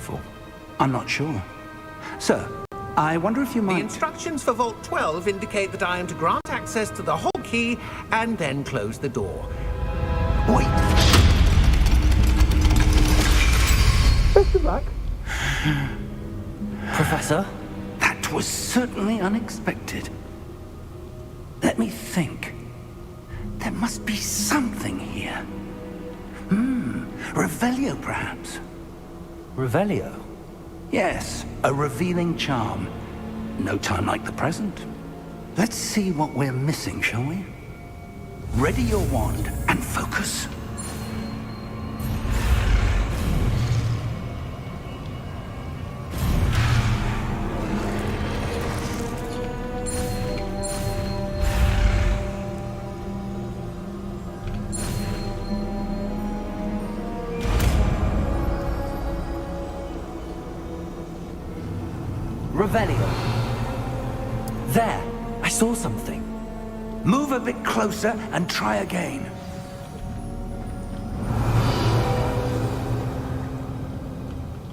for? I'm not sure. Sir, I wonder if you might... The instructions for Vault 12 indicate that I am to grant access to the whole key and then close the door. Wait. Best of luck. Professor? That was certainly unexpected. Let me think. There must be something here. Revelio, perhaps. Revelio? Yes, a revealing charm. No time like the present. Let's see what we're missing, shall we? Ready your wand and focus. Revelio. There, I saw something. Move a bit closer and try again.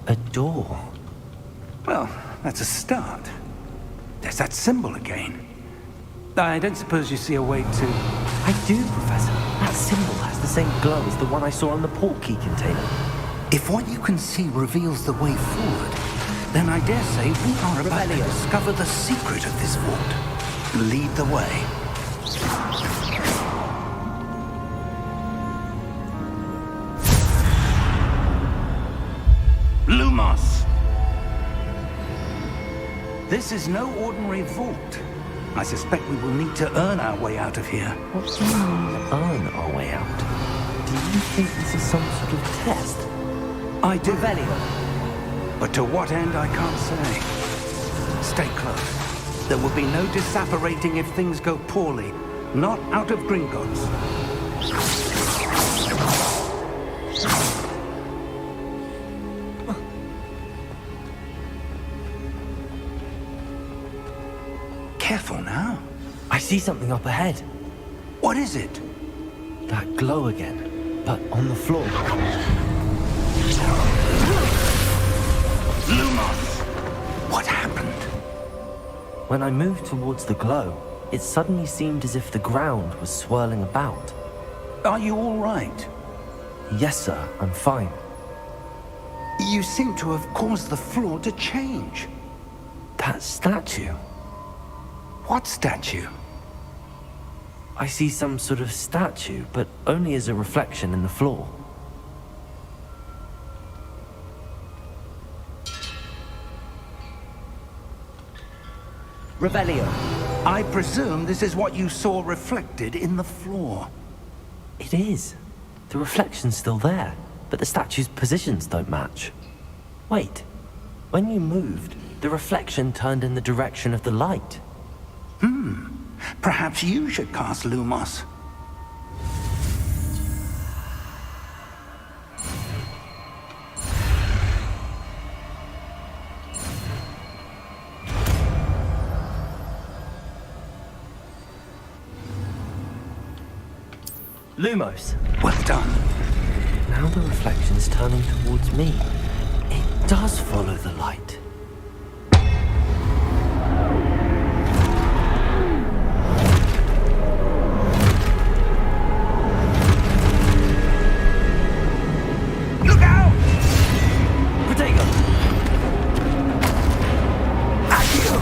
A door. Well, that's a start. There's that symbol again. I don't suppose you see a way to... I do, Professor. That symbol has the same glow as the one I saw on the port key container. If what you can see reveals the way forward, then I dare say we are about to discover the secret of this vault. Lead the way. Lumos! This is no ordinary vault. I suspect we will need to earn our way out of here. What do you mean, earn our way out? Do you think this is some sort of test? I do. Revelio. But to what end, I can't say. Stay close. There will be no disapparating if things go poorly. Not out of Gringotts. Careful now. I see something up ahead. What is it? That glow again, but on the floor. Lumos! What happened? When I moved towards the glow, it suddenly seemed as if the ground was swirling about. Are you all right? Yes, sir, I'm fine. You seem to have caused the floor to change. That statue. What statue? I see some sort of statue, but only as a reflection in the floor. Revelio. I presume this is what you saw reflected in the floor. It is. The reflection's still there, but the statue's positions don't match. Wait. When you moved, the reflection turned in the direction of the light. Perhaps you should cast Lumos. Lumos. Well done. Now the reflection's turning towards me. It does follow the light. Look out! Protego! Accio!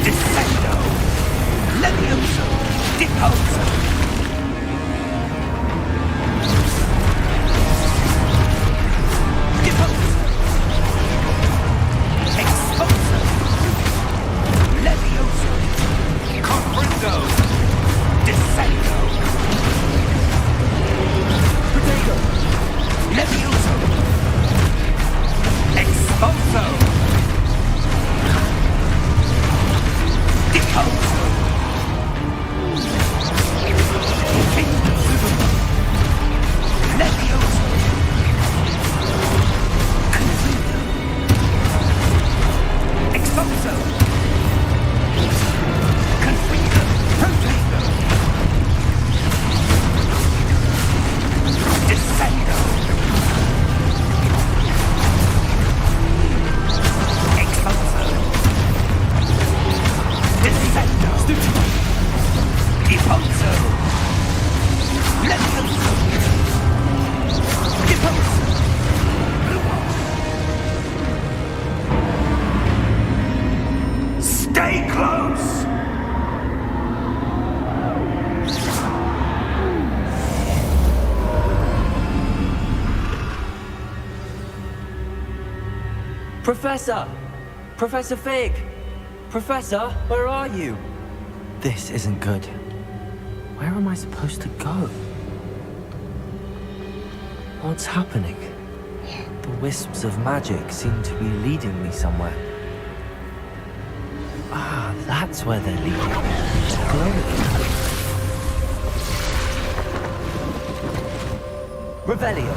Descendo! Levioso! Deposo! Professor! Professor Fig! Professor, where are you? This isn't good. Where am I supposed to go? What's happening? The wisps of magic seem to be leading me somewhere. Ah, that's where they're leading me. They're glowing. Revelio!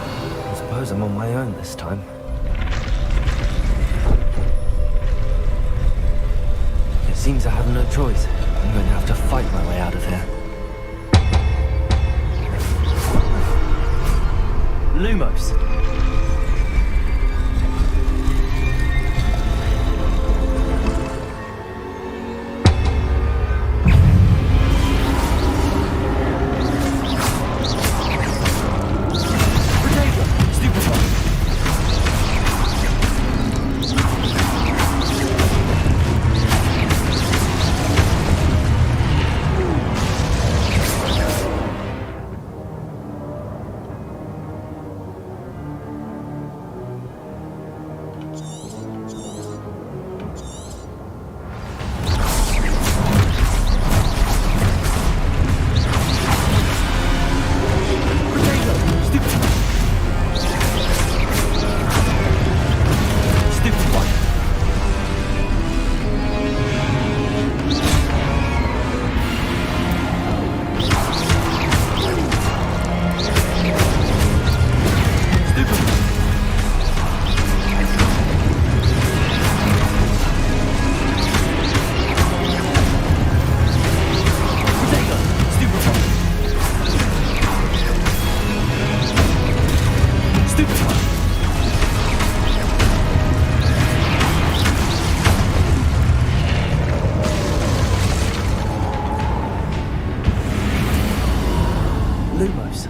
I suppose I'm on my own this time. It seems I have no choice. I'm going to have to fight my way out of here. Lumos! Lumos.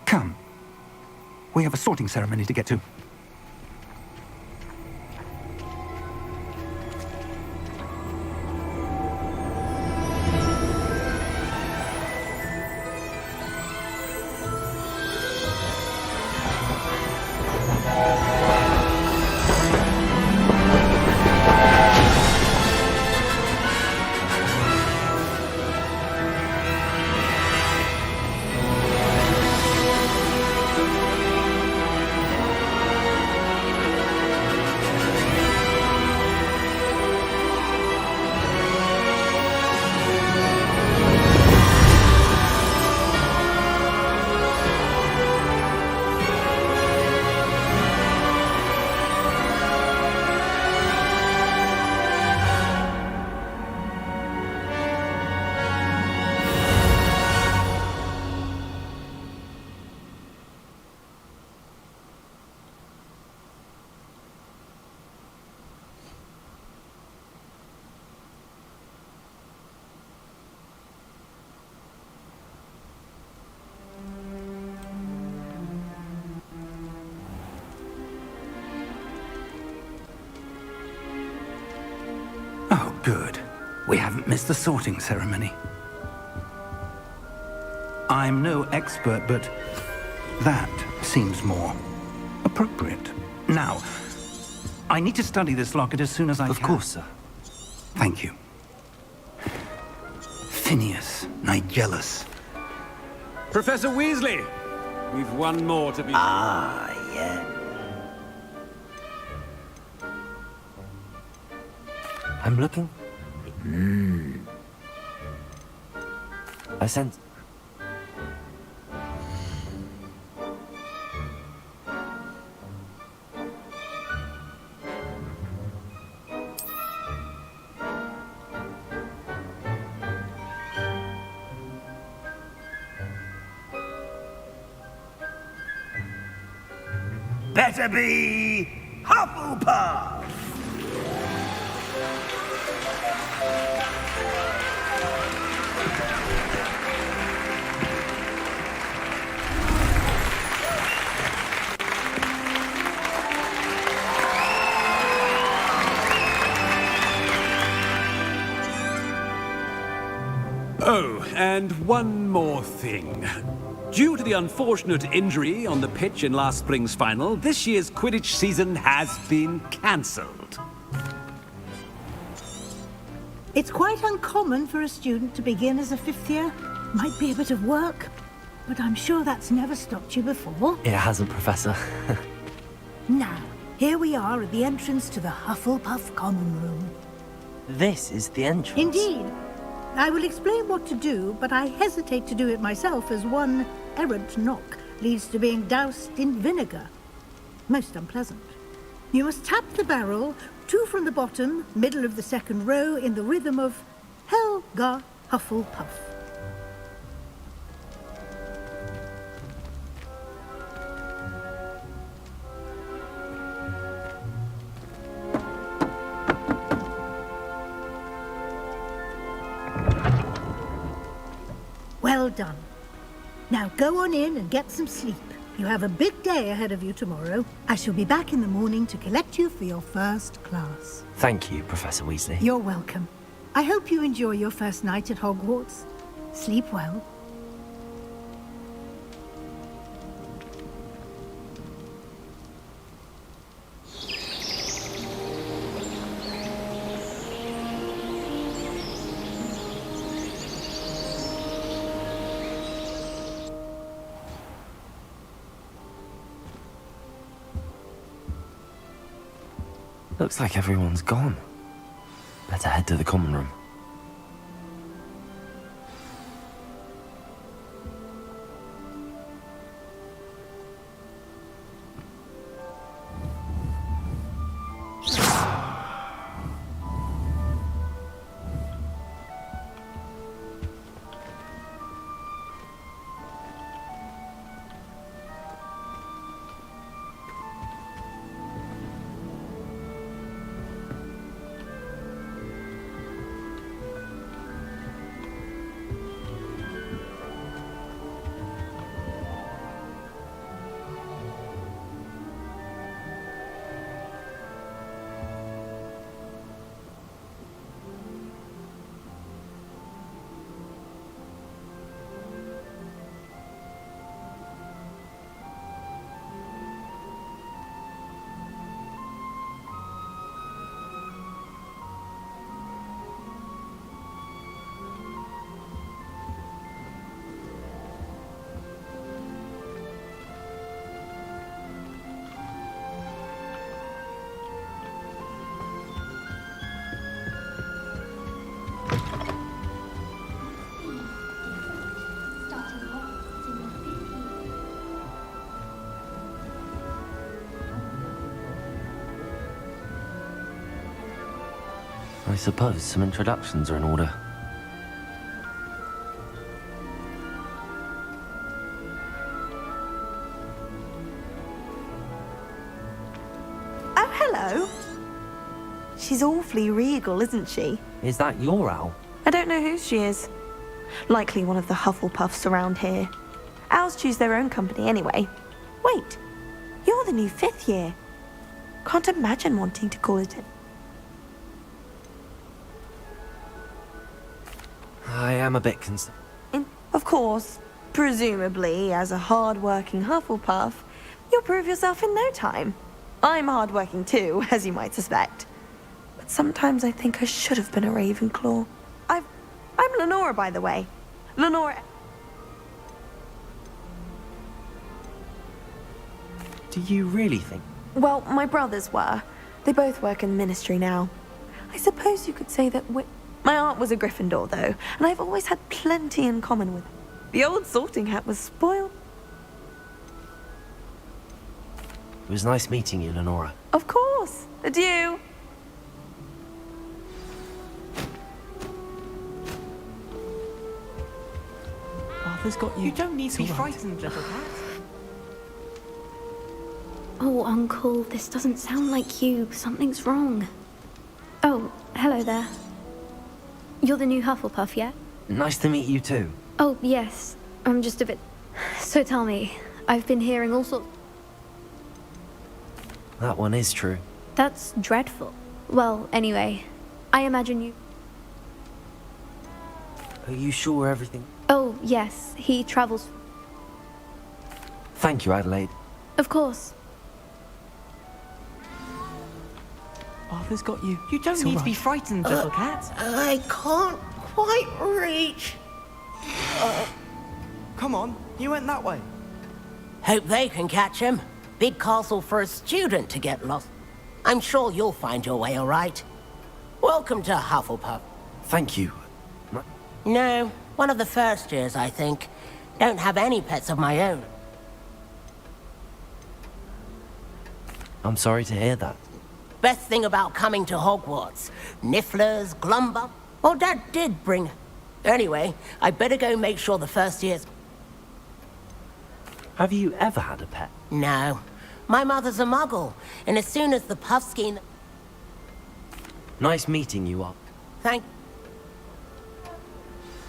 Come. We have a sorting ceremony to get to. Oh, good. We haven't missed the sorting ceremony. I'm no expert, but that seems more appropriate. Now, I need to study this locket as soon as I can. Of course, sir. Thank you. Phineas, Nigellus. Professor Weasley! We've one more to be... Ah, yeah. I'm looking. I sense better be Hufflepuff! Oh, and one more thing. Due to the unfortunate injury on the pitch in last spring's final, this year's Quidditch season has been cancelled. It's quite uncommon for a student to begin as a fifth year. Might be a bit of work, but I'm sure that's never stopped you before. It hasn't, Professor. Now, here we are at the entrance to the Hufflepuff Common Room. This is the entrance. Indeed. I will explain what to do, but I hesitate to do it myself as one errant knock leads to being doused in vinegar. Most unpleasant. You must tap the barrel, 2 from the bottom, middle of the second row, in the rhythm of Helga Hufflepuff. Well done. Now go on in and get some sleep. You have a big day ahead of you tomorrow. I shall be back in the morning to collect you for your first class. Thank you, Professor Weasley. You're welcome. I hope you enjoy your first night at Hogwarts. Sleep well. Looks like everyone's gone. Better head to the common room. I suppose some introductions are in order. Oh, hello. She's awfully regal, isn't she? Is that your owl? I don't know who she is. Likely one of the Hufflepuffs around here. Owls choose their own company anyway. Wait, you're the new 5th year. Can't imagine wanting to call it in. I am a bit concerned. Of course, presumably, as a hard-working Hufflepuff, you'll prove yourself in no time. I'm hard-working too, as you might suspect. But sometimes I think I should have been a Ravenclaw. I'm Lenora, by the way. Lenora... Do you really think? Well, my brothers were. They both work in ministry now. I suppose you could say that my aunt was a Gryffindor, though, and I've always had plenty in common with her. The old sorting hat was spoiled. It was nice meeting you, Lenora. Of course. Adieu. Arthur's got you. You don't need to be It's all right. frightened, little cat. Oh, Uncle, this doesn't sound like you. Something's wrong. Oh, hello there. You're the new Hufflepuff, yeah? Nice to meet you too. Oh, yes. I'm just a bit... So tell me, I've been hearing all sorts... That one is true. That's dreadful. Well, anyway, I imagine you... Are you sure everything... Oh, yes, he travels... Thank you, Adelaide. Of course. Arthur's got you. You don't need to be frightened, little cat. I can't quite reach. Come on, you went that way. Hope they can catch him. Big castle for a student to get lost. I'm sure you'll find your way all right. Welcome to Hufflepuff. Thank you. No, one of the first years, I think. Don't have any pets of my own. I'm sorry to hear that. Best thing about coming to Hogwarts. Nifflers, Glumber. Well, Dad did bring... Anyway, I better go make sure the first year's... Have you ever had a pet? No. My mother's a muggle, and as soon as the puff scheme... Nice meeting you all. Thank...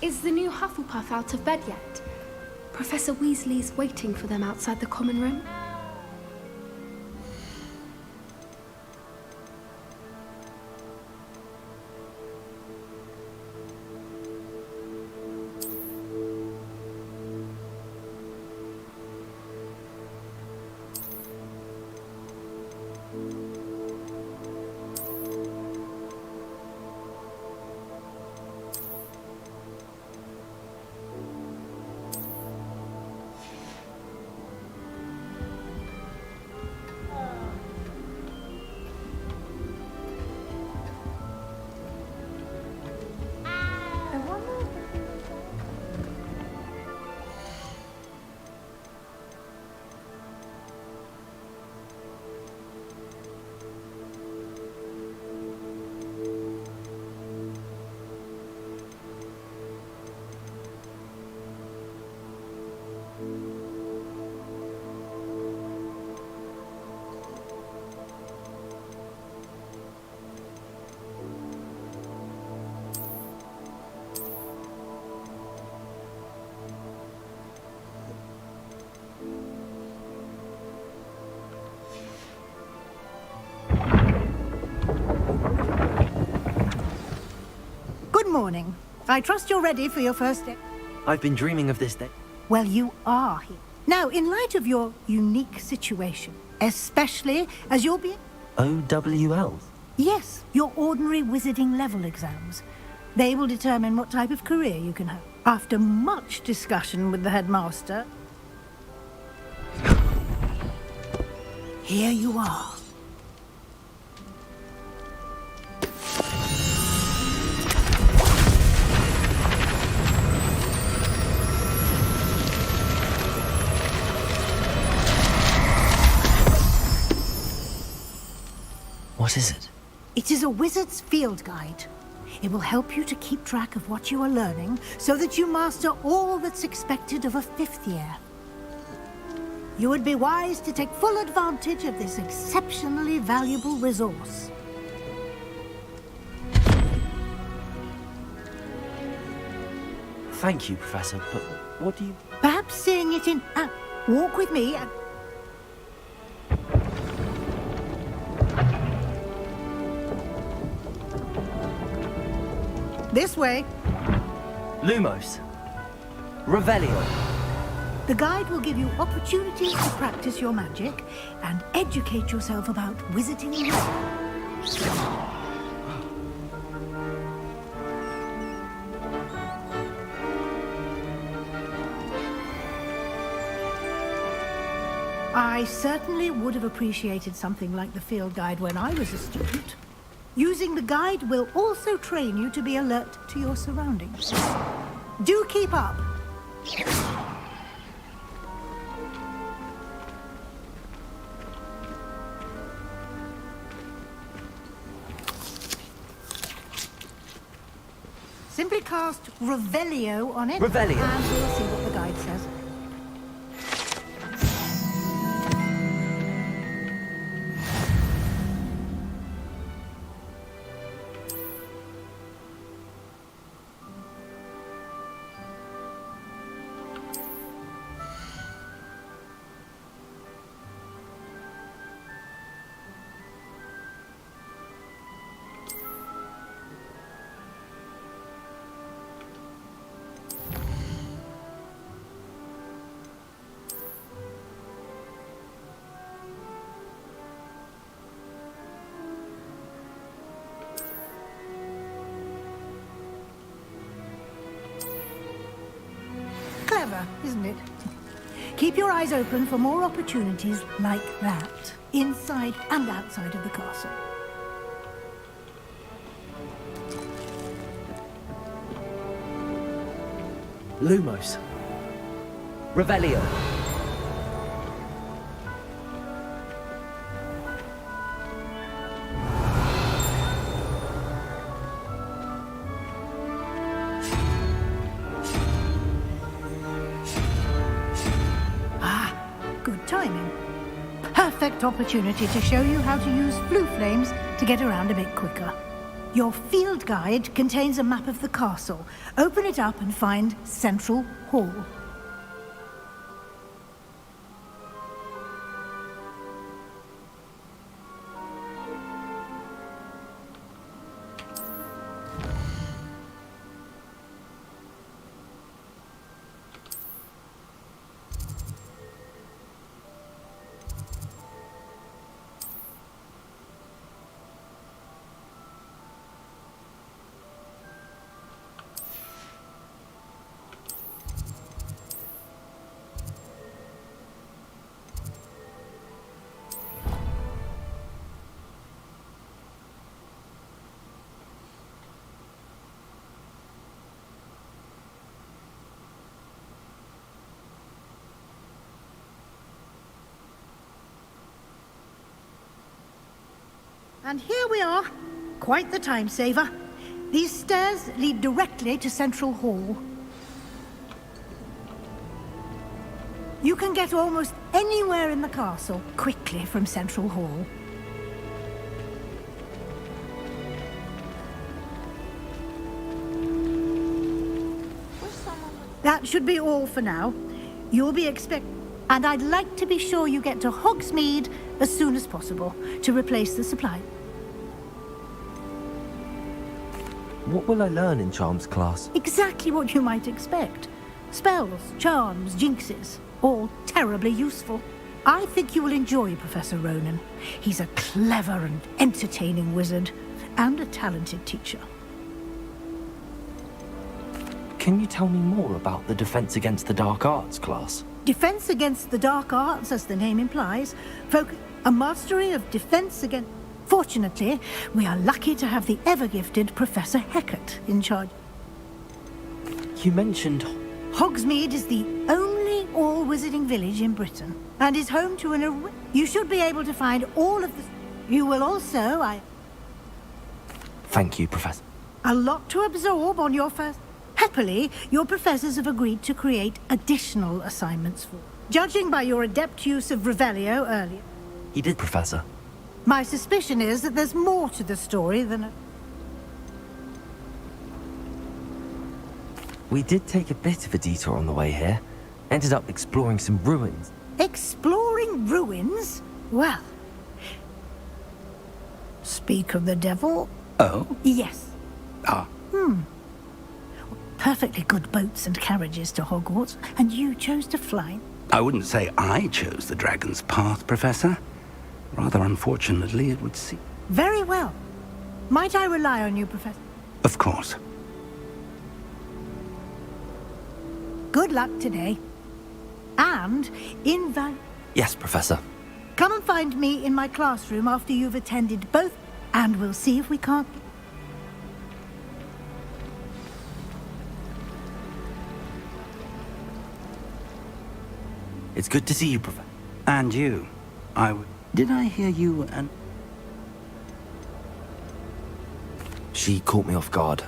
Is the new Hufflepuff out of bed yet? Professor Weasley's waiting for them outside the common room. Good morning. I trust you're ready for your first day. I've been dreaming of this day. Well, you are here. Now, in light of your unique situation, especially as you'll be... OWLs? Yes, your ordinary wizarding level exams. They will determine what type of career you can have. After much discussion with the headmaster... Here you are. What is it? It is a wizard's field guide. It will help you to keep track of what you are learning so that you master all that's expected of a fifth year. You would be wise to take full advantage of this exceptionally valuable resource. Thank you, Professor, but what do you... Perhaps seeing it in... walk with me and... This way. Lumos. Revelio. The guide will give you opportunities to practice your magic and educate yourself about wizarding. I certainly would have appreciated something like the field guide when I was a student. Using the guide will also train you to be alert to your surroundings. Do keep up. Simply cast Revelio on it. Revelio. And we'll see what the guide says. clever, isn't it? Keep your eyes open for more opportunities like that, inside and outside of the castle. Lumos. Revelio. Good timing. Perfect opportunity to show you how to use blue flames to get around a bit quicker. Your field guide contains a map of the castle. Open it up and find Central Hall. And here we are. Quite the time saver. These stairs lead directly to Central Hall. You can get almost anywhere in the castle quickly from Central Hall. That should be all for now. You'll be and I'd like to be sure you get to Hogsmeade as soon as possible to replace the supply. What will I learn in Charms class? Exactly what you might expect. Spells, charms, jinxes, all terribly useful. I think you will enjoy Professor Ronan. He's a clever and entertaining wizard, and a talented teacher. Can you tell me more about the Defense Against the Dark Arts class? Defense against the dark arts, as the name implies, a mastery of defense against... Fortunately, we are lucky to have the ever-gifted Professor Hecat in charge. You mentioned... Hogsmeade is the only all-wizarding village in Britain, and is home to You should be able to find all of the... You will also, Thank you, Professor. A lot to absorb on your first... Happily, your professors have agreed to create additional assignments for... Judging by your adept use of Revelio earlier... He did, Professor. My suspicion is that there's more to the story than We did take a bit of a detour on the way here. Ended up exploring some ruins. Exploring ruins? Well... Speak of the devil? Oh? Yes. Ah. Perfectly good boats and carriages to Hogwarts, and you chose to fly. I wouldn't say I chose the dragon's path, Professor. Rather unfortunately, it would seem. Very well. Might I rely on you, Professor? Of course. Good luck today. And Yes, Professor. Come and find me in my classroom after you've attended both, and we'll see if we can't... It's good to see you, Professor. And you. Did I hear you and... She caught me off guard.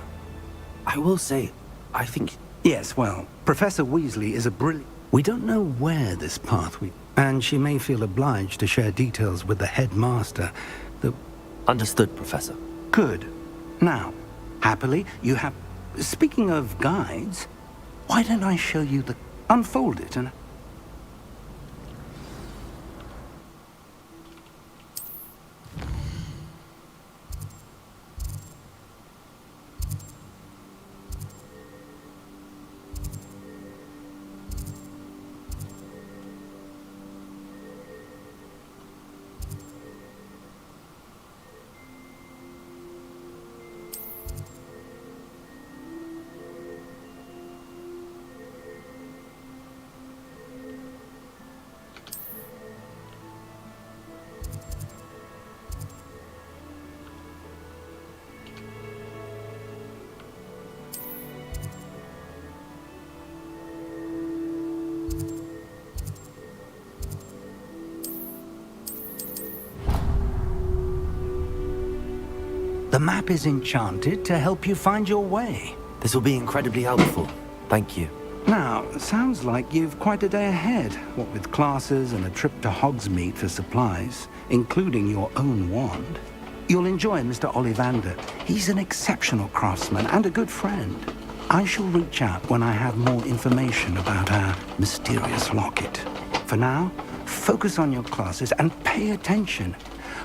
I will say, I think... Yes, well, Professor Weasley is a brilliant... We don't know where this path and she may feel obliged to share details with the headmaster. Understood, Professor. Good. Now, happily, you have... Speaking of guides, why don't I show you the... Unfold it and... The map is enchanted to help you find your way. This will be incredibly helpful. Thank you. Now, sounds like you've quite a day ahead, what with classes and a trip to Hogsmeade for supplies, including your own wand. You'll enjoy Mr. Ollivander. He's an exceptional craftsman and a good friend. I shall reach out when I have more information about our mysterious locket. For now, focus on your classes and pay attention.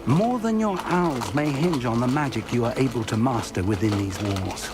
More than your owls may hinge on the magic you are able to master within these walls.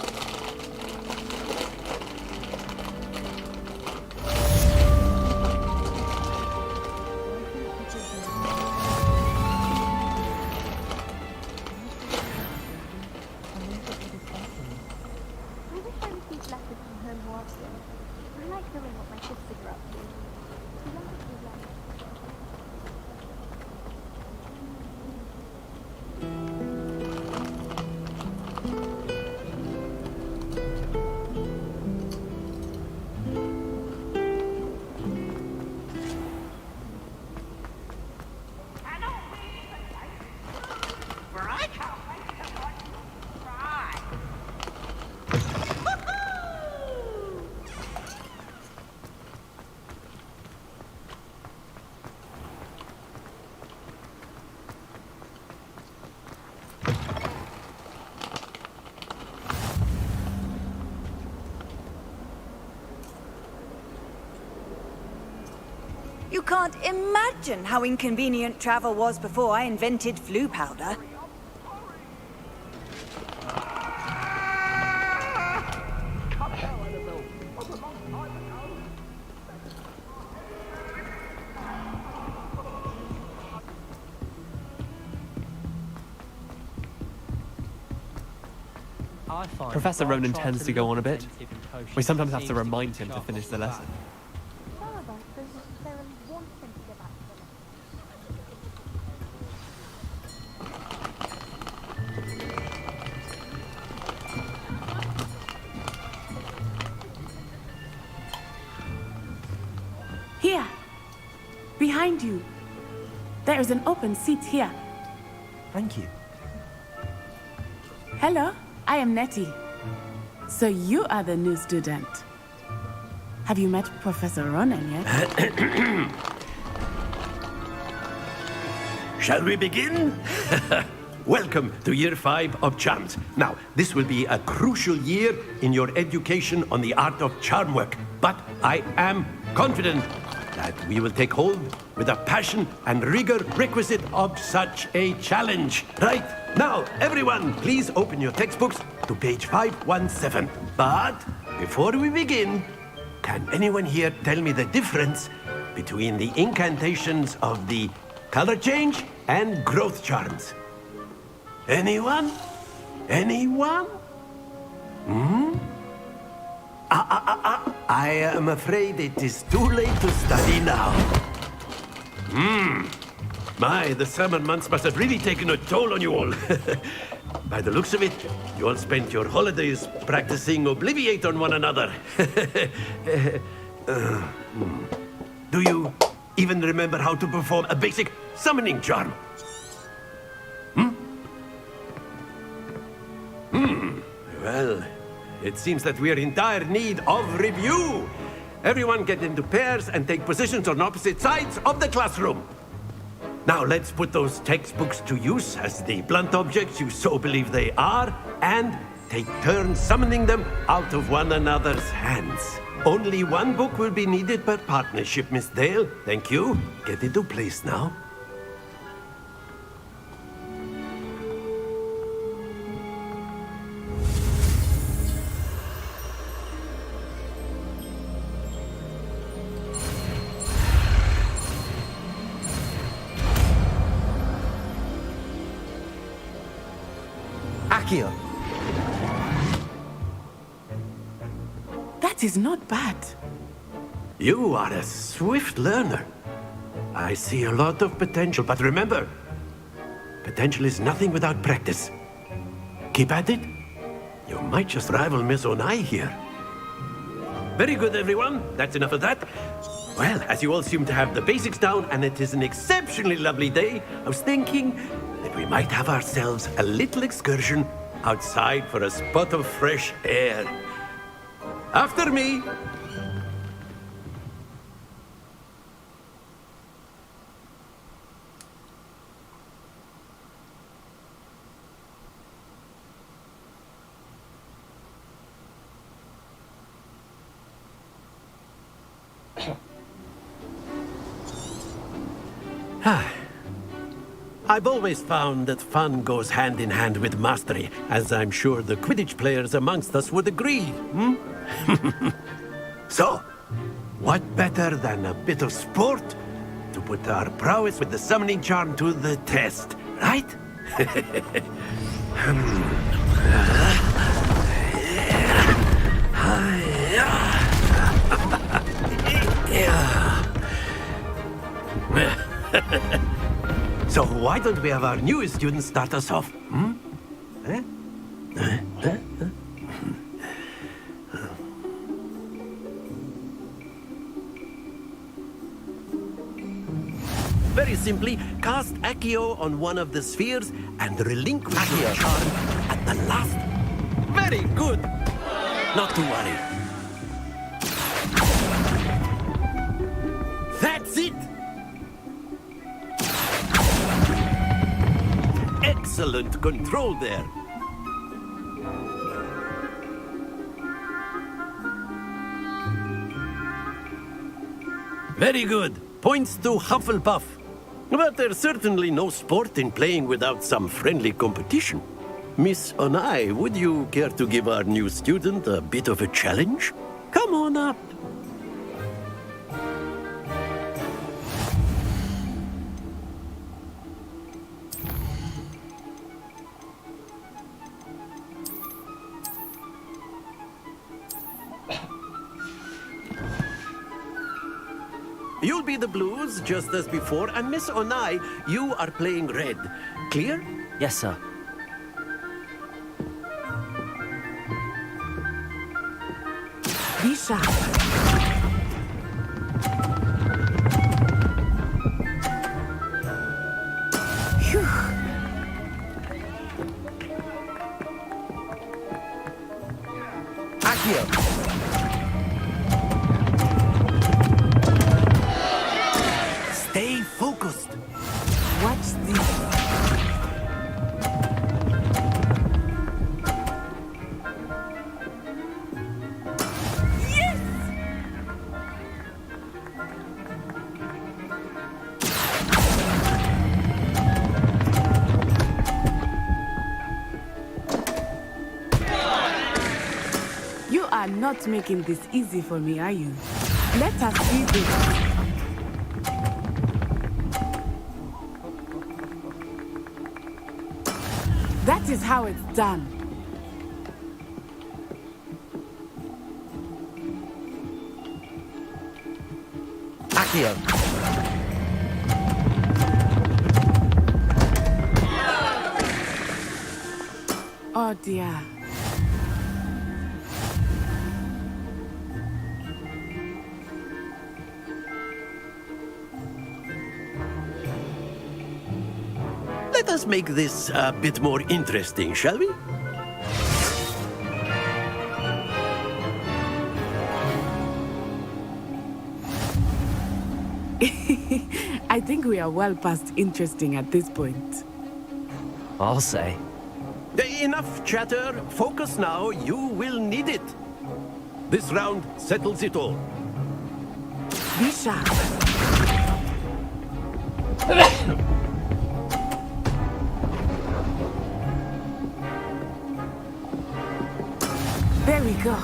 You can't imagine how inconvenient travel was before I invented flu powder. Professor Ronan tends to go on a bit. We sometimes have to remind him to finish the lesson. Here! Behind you! There is an open seat here. Thank you. Hello, I am Nettie. So you are the new student. Have you met Professor Ronan yet? Shall we begin? Welcome to Year 5 of Charms. Now, this will be a crucial year in your education on the art of charm work, but I am confident that we will take hold with the passion and rigor requisite of such a challenge. Right, now, everyone, please open your textbooks to page 517. But before we begin, can anyone here tell me the difference between the incantations of the color change and growth charms? Anyone? Anyone? I am afraid it is too late to study now. My, the summer months must have really taken a toll on you all. By the looks of it, you all spent your holidays practicing Obliviate on one another. Do you even remember how to perform a basic summoning charm? Well, it seems that we are in dire need of review. Everyone get into pairs and take positions on opposite sides of the classroom. Now let's put those textbooks to use as the blunt objects you so believe they are, and take turns summoning them out of one another's hands. Only one book will be needed per partnership, Miss Dale. Thank you. Get into place now. Accio. That is not bad. You are a swift learner. I see a lot of potential, but remember, potential is nothing without practice. Keep at it. You might just rival Miss Onai here. Very good, everyone. That's enough of that. Well, as you all seem to have the basics down, and it is an exceptionally lovely day, I was thinking that we might have ourselves a little excursion outside for a spot of fresh air. After me. I've always found that fun goes hand in hand with mastery, as I'm sure the Quidditch players amongst us would agree, So, what better than a bit of sport to put our prowess with the summoning charm to the test, right? So why don't we have our newest student start us off? Very simply, cast Accio on one of the spheres and relinquish your charm at the last. Very good. Not to worry. That's it. Excellent control there. Very good. Points to Hufflepuff. But there's certainly no sport in playing without some friendly competition. Miss Onai, would you care to give our new student a bit of a challenge? Come on up. You'll be the blues, just as before, and Miss Onai, you are playing red. Clear? Yes, sir. Be sharp. Phew. Accio. Stay focused. Watch this. Yes! You are not making this easy for me, are you? Let us see this. That is how it's done. Accio. Oh dear. Let us make this a bit more interesting, shall we? I think we are well past interesting at this point. I'll say. Enough chatter. Focus now. You will need it. This round settles it all. Be sharp. There we go.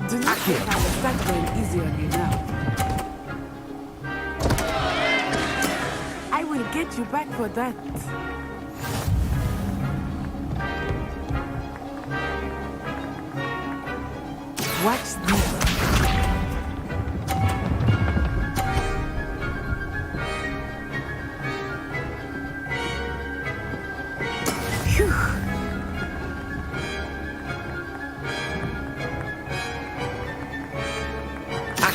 Do not think I will start going easy on you now. I will get you back for that. Watch this. Phew.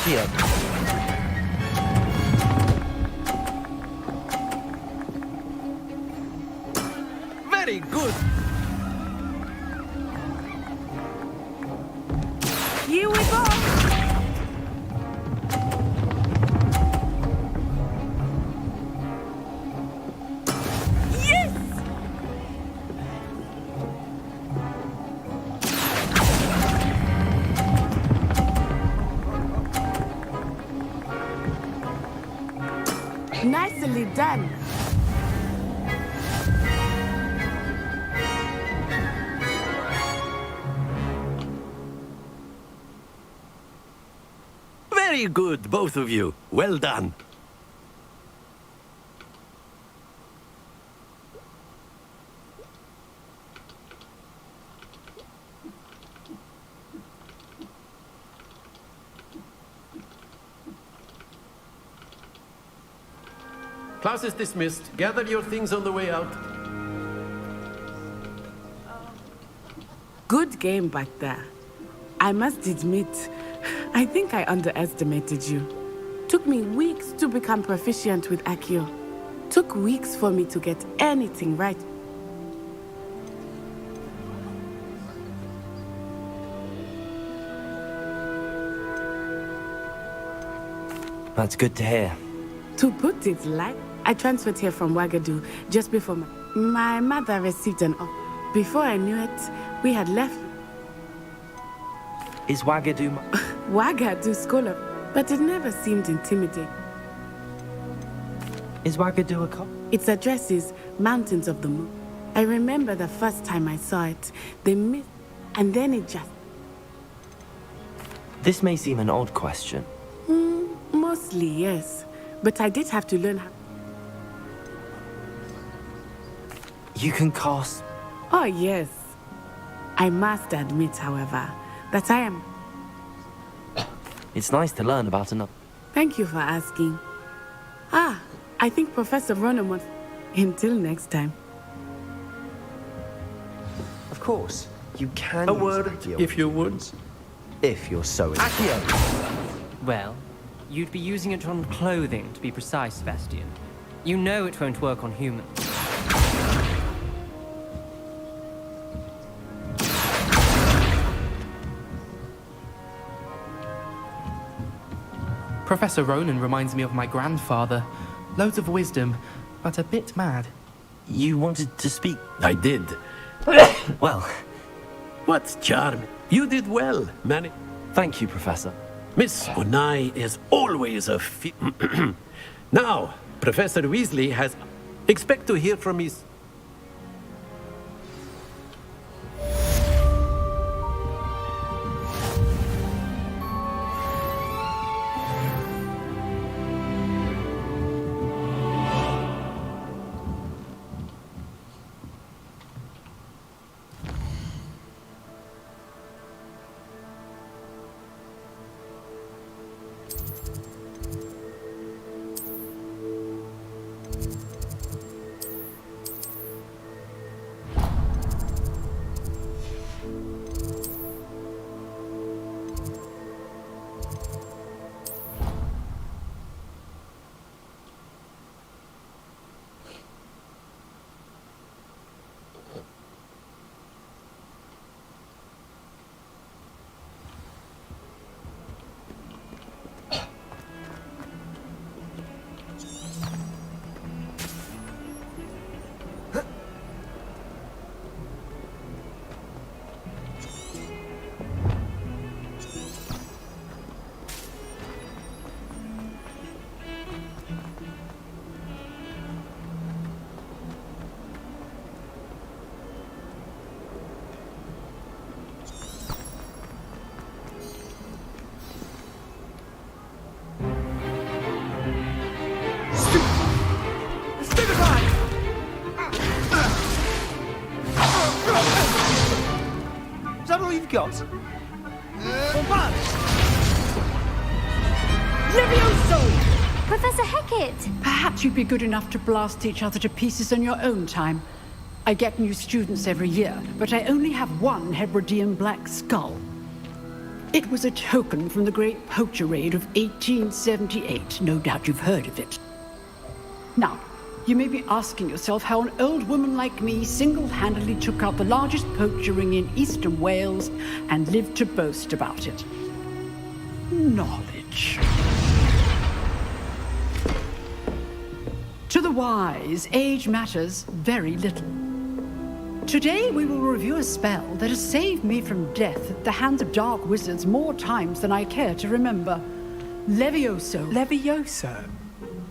Accio. Very good. Here we go! Yes! Nicely done. Very good, both of you. Well done. Class is dismissed. Gather your things on the way out. Good game back there. I must admit, I think I underestimated you. Took me weeks to become proficient with Accio. Took weeks for me to get anything right. That's good to hear. To put it light, I transferred here from Wagadu just before my mother received an offer. Before I knew it, we had left. Is Wagadu... Wagadu scholar, but it never seemed intimidating. Is Wagadu a cop? Its address is Mountains of the Moon. I remember the first time I saw it, they missed, and then it just... This may seem an odd question. Mostly, yes. But I did have to learn how... You can cast... Oh, yes. I must admit, however, that I am... It's nice to learn about another... Thank you for asking. I think Professor Ronan wants... Until next time. Of course, you can A use word, Accio if you would. if you're so Accio! Well, you'd be using it on clothing, to be precise, Bastian. You know it won't work on humans. Professor Ronan reminds me of my grandfather. Loads of wisdom, but a bit mad. You wanted to speak? I did. Well... What's charming? You did well, Manny. Thank you, Professor. Miss Unai is always a Now, Professor Weasley has... Expect to hear from his... got? Levioso! Professor Hecat! Perhaps you'd be good enough to blast each other to pieces on your own time. I get new students every year, but I only have one Hebridean black skull. It was a token from the Great Poacher Raid of 1878. No doubt you've heard of it. Now, you may be asking yourself how an old woman like me single-handedly took out the largest poacher ring in eastern Wales and lived to boast about it. Knowledge. To the wise, age matters very little. Today we will review a spell that has saved me from death at the hands of dark wizards more times than I care to remember. Levioso. Levioso?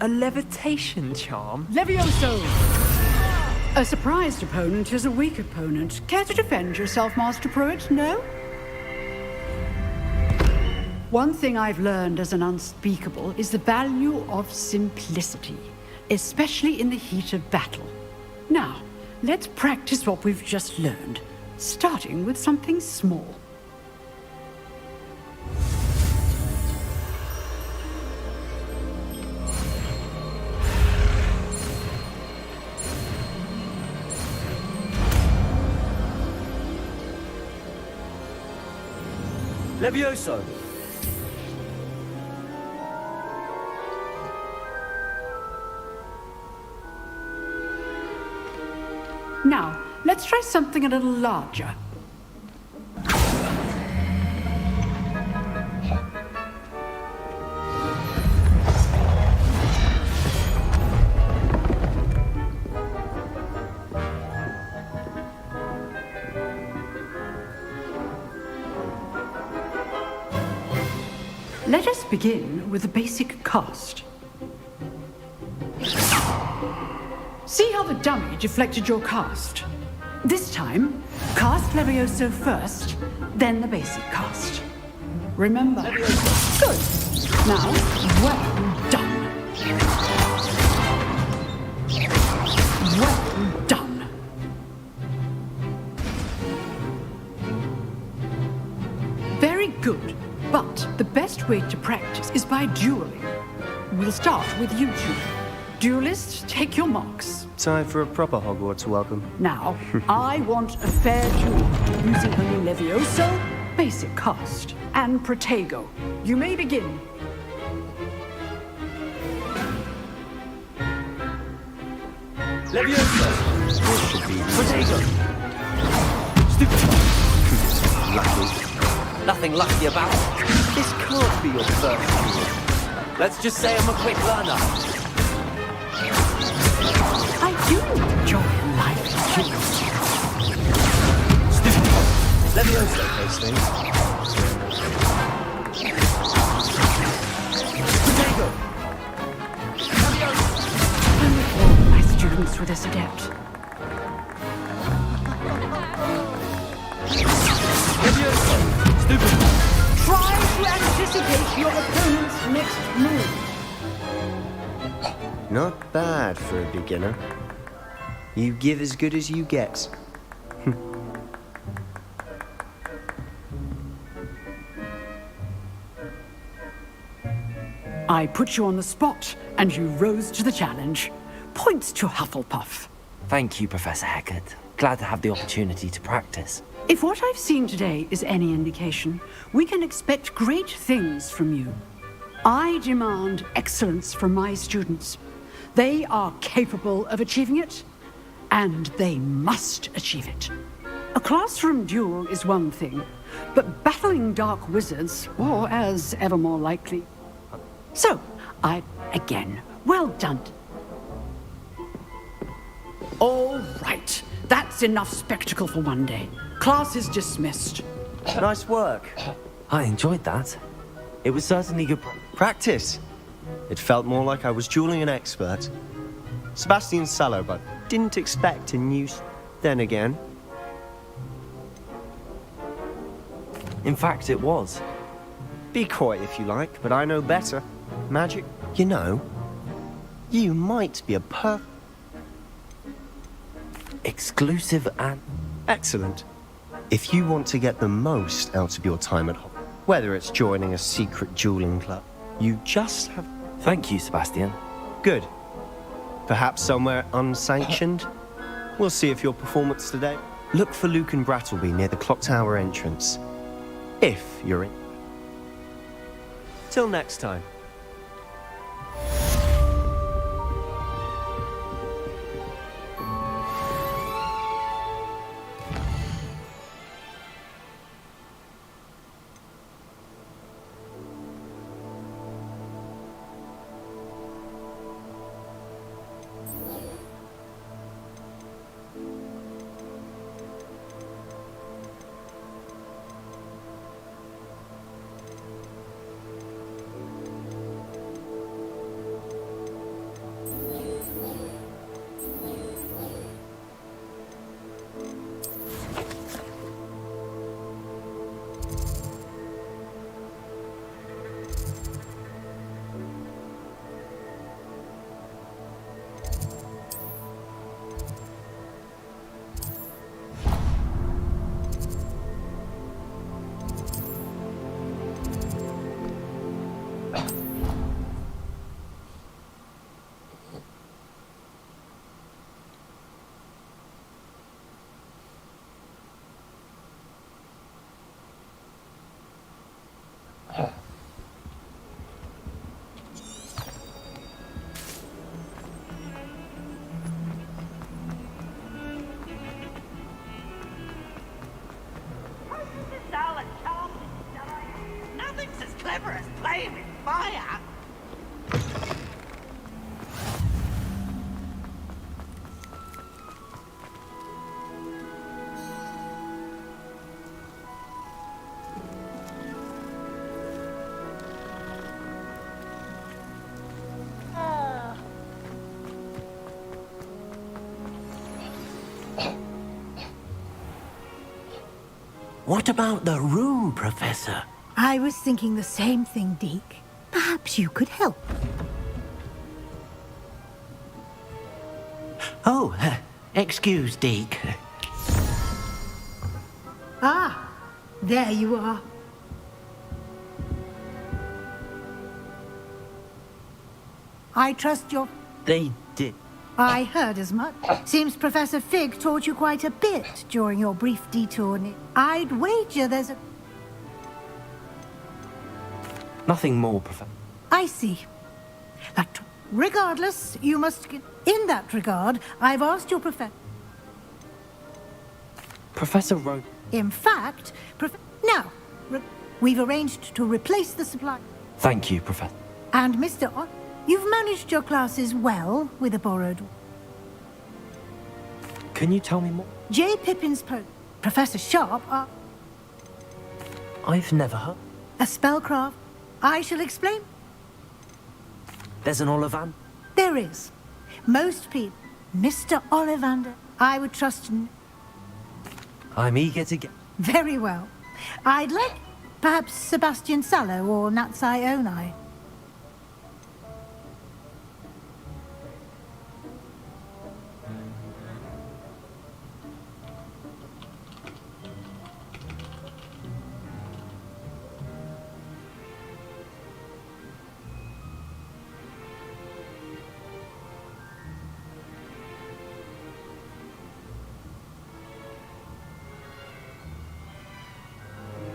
A levitation charm? Levioso! A surprised opponent is a weak opponent. Care to defend yourself, Master Pruitt? No? One thing I've learned as an unspeakable is the value of simplicity, especially in the heat of battle. Now, let's practice what we've just learned, starting with something small. Levioso! Now, let's try something a little larger. Let us begin with the basic cast. See how the dummy deflected your cast? This time, cast Levioso first, then the basic cast. Remember. Good. Now, well done. Well done. Very good. But the best way to practice is by dueling. We'll start with you two. Duelists, take your marks. Time for a proper Hogwarts welcome. Now, I want a fair duel using only Levioso, basic cast, and Protego. You may begin. Levioso! This should be Protego! Stupid. Lucky. Nothing lucky about it. This can't be your first duel. Let's just say I'm a quick learner. I do enjoy life duels. Stupid. Levioso those things. Protego! All my students were this adept. Levioso! Stupid. Try to anticipate your opponent's next move. Not bad for a beginner. You give as good as you get. I put you on the spot, and you rose to the challenge. Points to Hufflepuff. Thank you, Professor Hecat. Glad to have the opportunity to practice. If what I've seen today is any indication, we can expect great things from you. I demand excellence from my students. They are capable of achieving it, and they must achieve it. A classroom duel is one thing, but battling dark wizards, or as ever more likely. So, again, well done. All right, that's enough spectacle for one day. Class is dismissed. Nice work. I enjoyed that. It was certainly good practice. It felt more like I was dueling an expert. Sebastian Sallow, but didn't expect a new... Then again. In fact, it was. Be coy if you like, but I know better. Magic, you know, you might be a exclusive and... Excellent. If you want to get the most out of your time at home, whether it's joining a secret dueling club, you just have... Thank you, Sebastian. Good. Perhaps somewhere unsanctioned? We'll see if your performance today... Look for Luke and Brattleby near the clock tower entrance. If you're in... Till next time. Nothing's as clever as playing with fire. What about the room, Professor? I was thinking the same thing, Deke. Perhaps you could help. Oh, excuse, Deke. Ah, there you are. I trust your... They did. I heard as much. Seems Professor Fig taught you quite a bit during your brief detour. I'd wager there's a... Nothing more, Professor. I see. But regardless, you must... In that regard, I've asked your Professor wrote... In fact, now, we've arranged to replace the supply. Thank you, Professor. And Mr. You've managed your classes well with a borrowed... Can you tell me more? J. Pippin's Professor Sharp are... I've never heard. A spellcraft. I shall explain. There's an Ollivander? There is. Most people... Mr. Ollivander, I would trust... I'm eager to get... Very well. I'd like... Perhaps Sebastian Sallow or Natsai Onai.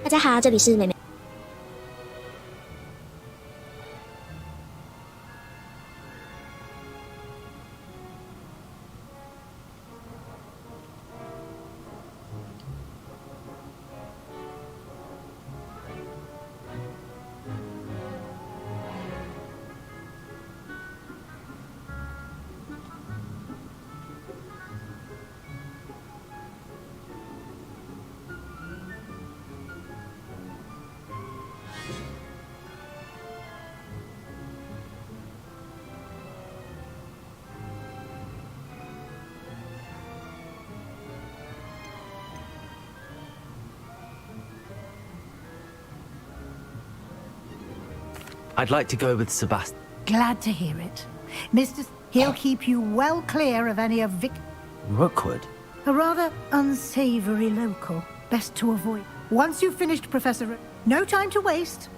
大家好，这里是美美。I'd like to go with Sebastian. Glad to hear it. He'll keep you well clear of any of Rookwood? A rather unsavory local. Best to avoid. Once you've finished, Professor... No time to waste.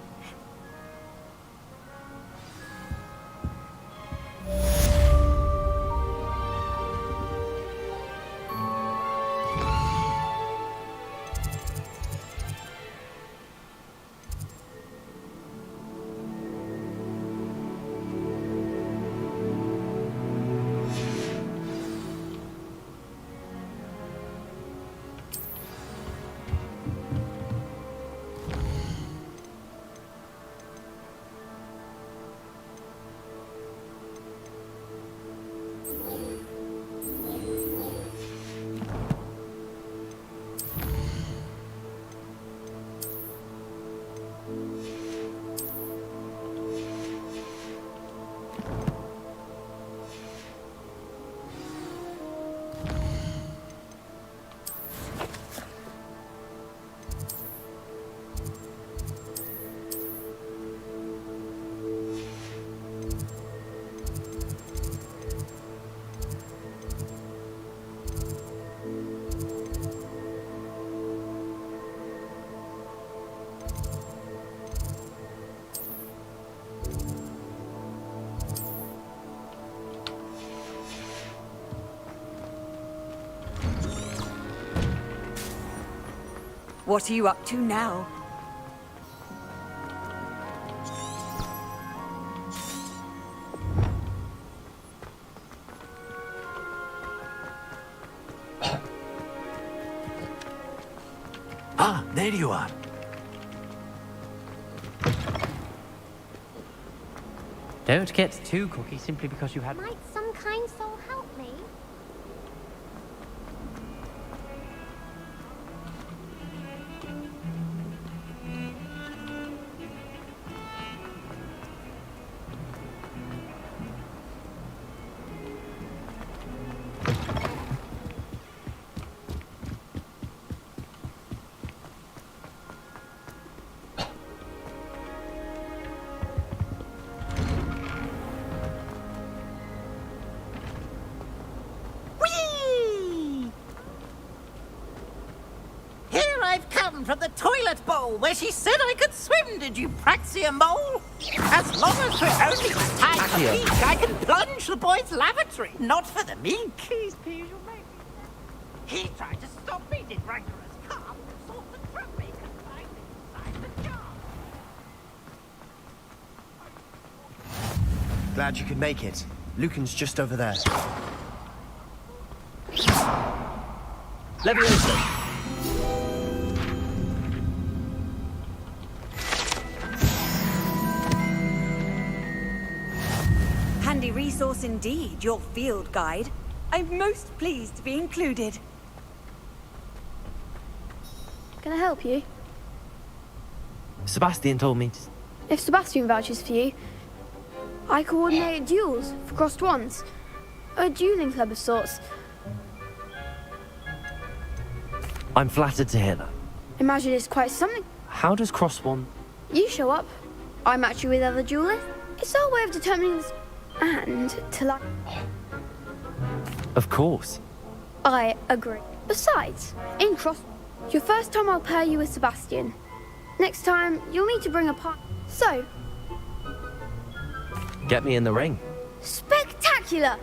What are you up to now? Ah, there you are. Don't get too cocky simply because you had... Might some kind soul help me? From the toilet bowl where she said I could swim, did you praxia mole? As long as for only a tiny peak, I can plunge the boy's lavatory, not for the meek. Please, please, you'll make me. He tried to stop me, did rancorous calf, sought the trap me, confined inside the jar. Glad you could make it. Lucan's just over there. Leviosa! Handy resource indeed, your field guide. I'm most pleased to be included. Can I help you? Sebastian told me to... If Sebastian vouches for you, I coordinate duels for crossed ones. A dueling club of sorts. I'm flattered to hear that. Imagine it's quite something. How does cross one... You show up, I match you with other duelists. It's our way of determining this. And to like... Of course. I agree. Besides, in cross... Your first time I'll pair you with Sebastian. Next time, you'll need to bring a partner. So... Get me in the ring. Spectacular!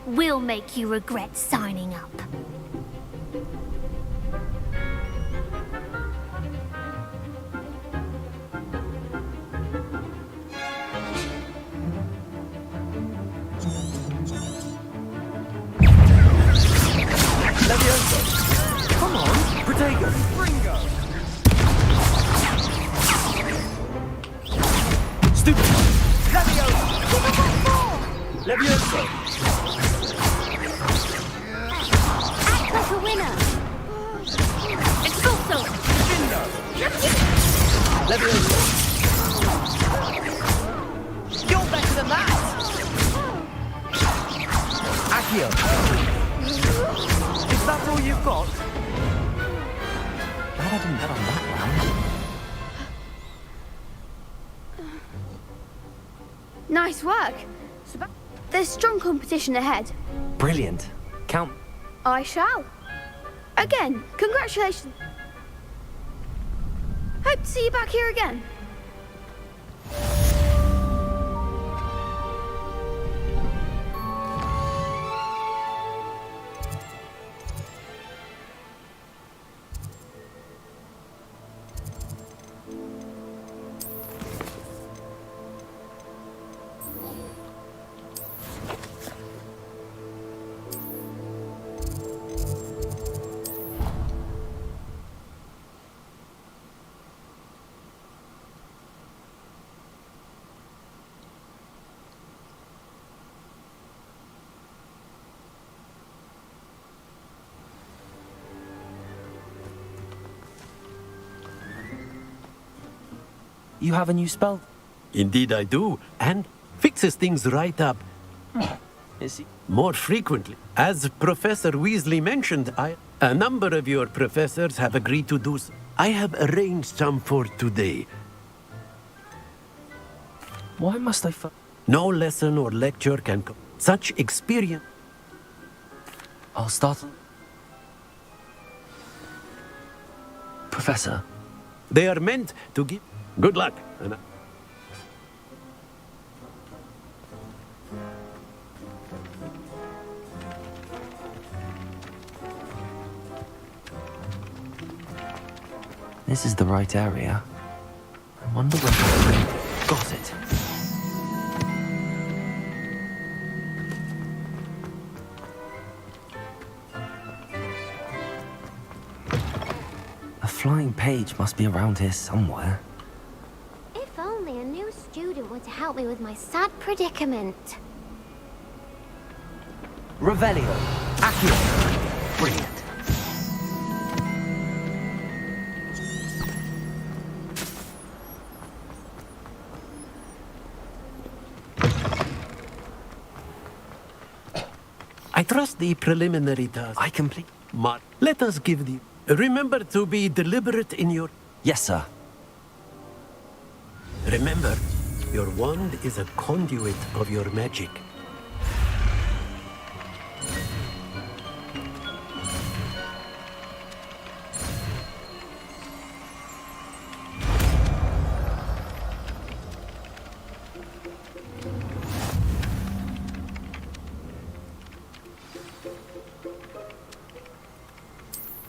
We'll make you regret signing up. Come on, Protego. Ringo! Stupid. Leviosa! Leviosa. Act like a winner! Expulso! Leviosa. You're better than that! Accio. Is that all you've got? Glad I didn't bet on that round. Nice work. There's strong competition ahead. Brilliant. Count. I shall. Again, congratulations. Hope to see you back here again. You have a new spell? Indeed I do, and fixes things right up. Is he? More frequently. As Professor Weasley mentioned, a number of your professors have agreed to do so. I have arranged some for today. Why must I No lesson or lecture can such experience. I'll start. Professor. They are meant to give... Good luck. This is the right area. I wonder where... Got it. A flying page must be around here somewhere. If only a new student were to help me with my sad predicament. Revelio. Accio. Brilliant. I trust the preliminary task. I complete. Let us give the... Remember to be deliberate in your... Yes, sir. Remember, your wand is a conduit of your magic.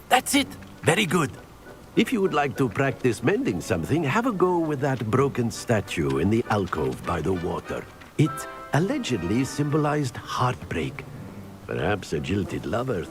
That's it. Very good. If you would like to practice mending something, have a go with that broken statue in the alcove by the water. It allegedly symbolized heartbreak. Perhaps a jilted lover.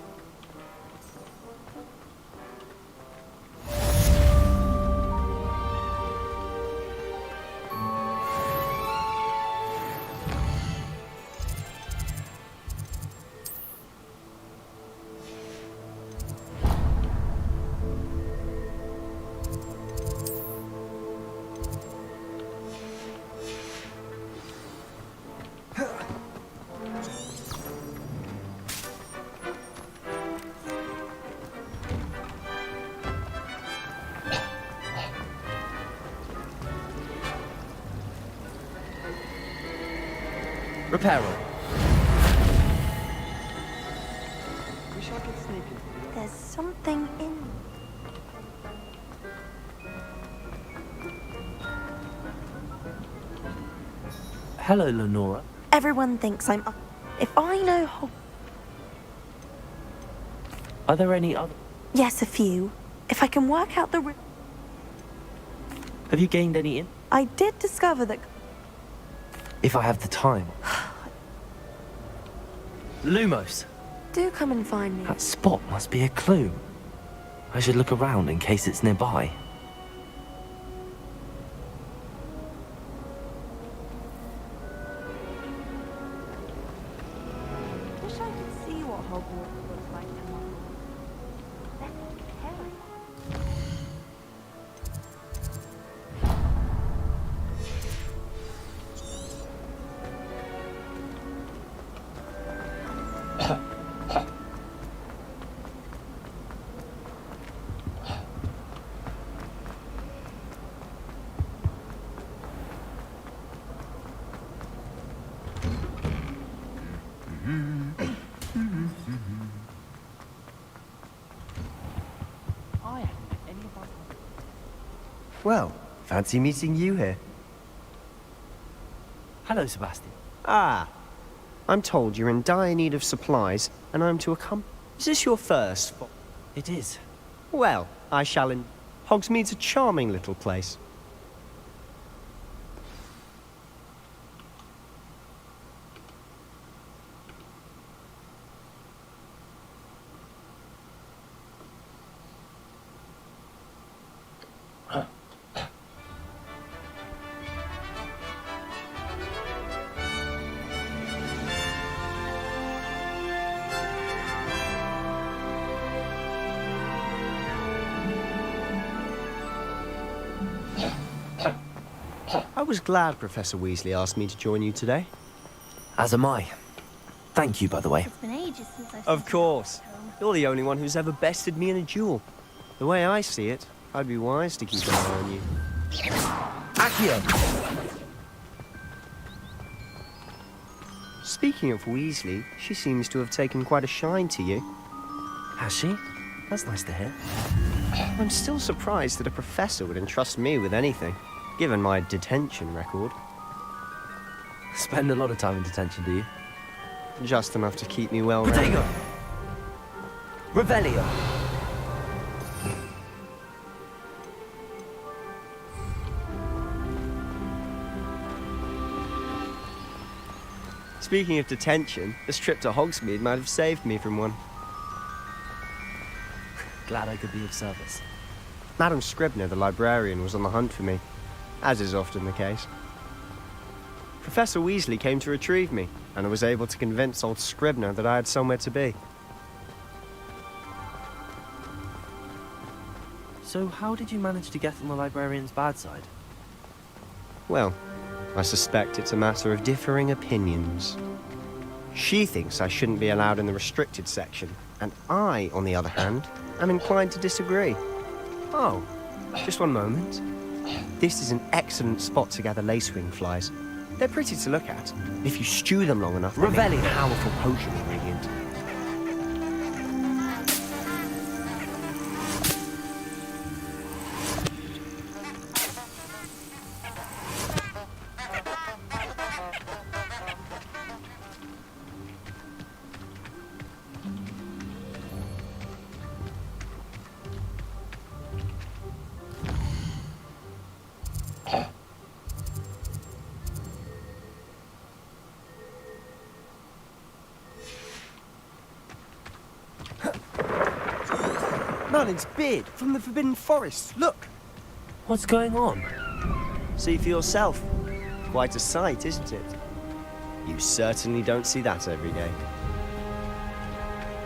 Reparo. Wish I could sneak in. There's something in. Hello, Lenora. Everyone thinks I'm up. If I know Are there any other... Yes, a few. If I can work out the... Have you gained any in... I did discover that... If I have the time. Lumos. Do come and find me. That spot must be a clue. I should look around in case it's nearby. Wish I could see what Hogwarts looks like tomorrow. That's terrifying. Well, fancy meeting you here. Hello, Sebastian. Ah, I'm told you're in dire need of supplies, and I'm to accompany... Is this your first? It is. Well, I shall in... Hogsmeade's a charming little place. I was glad Professor Weasley asked me to join you today. As am I. Thank you, by the way. It's been ages since I've Of course. You're the only one who's ever bested me in a duel. The way I see it, I'd be wise to keep an eye on you. Accio! Speaking of Weasley, she seems to have taken quite a shine to you. Has she? That's nice to hear. I'm still surprised that a professor would entrust me with anything, given my detention record. Spend a lot of time in detention, do you? Just enough to keep me well Protego! Revelio! Speaking of detention, this trip to Hogsmeade might have saved me from one. Glad I could be of service. Madam Scribner, the librarian, was on the hunt for me, as is often the case. Professor Weasley came to retrieve me, and I was able to convince old Scribner that I had somewhere to be. So how did you manage to get on the librarian's bad side? Well, I suspect it's a matter of differing opinions. She thinks I shouldn't be allowed in the restricted section, and I, on the other hand, am inclined to disagree. Oh, just one moment. This is an excellent spot to gather lacewing flies. They're pretty to look at. If you stew them long enough... Revelling powerful potion ingredient. Merlin's beard from the Forbidden Forest. Look! What's going on? See for yourself. Quite a sight, isn't it? You certainly don't see that every day.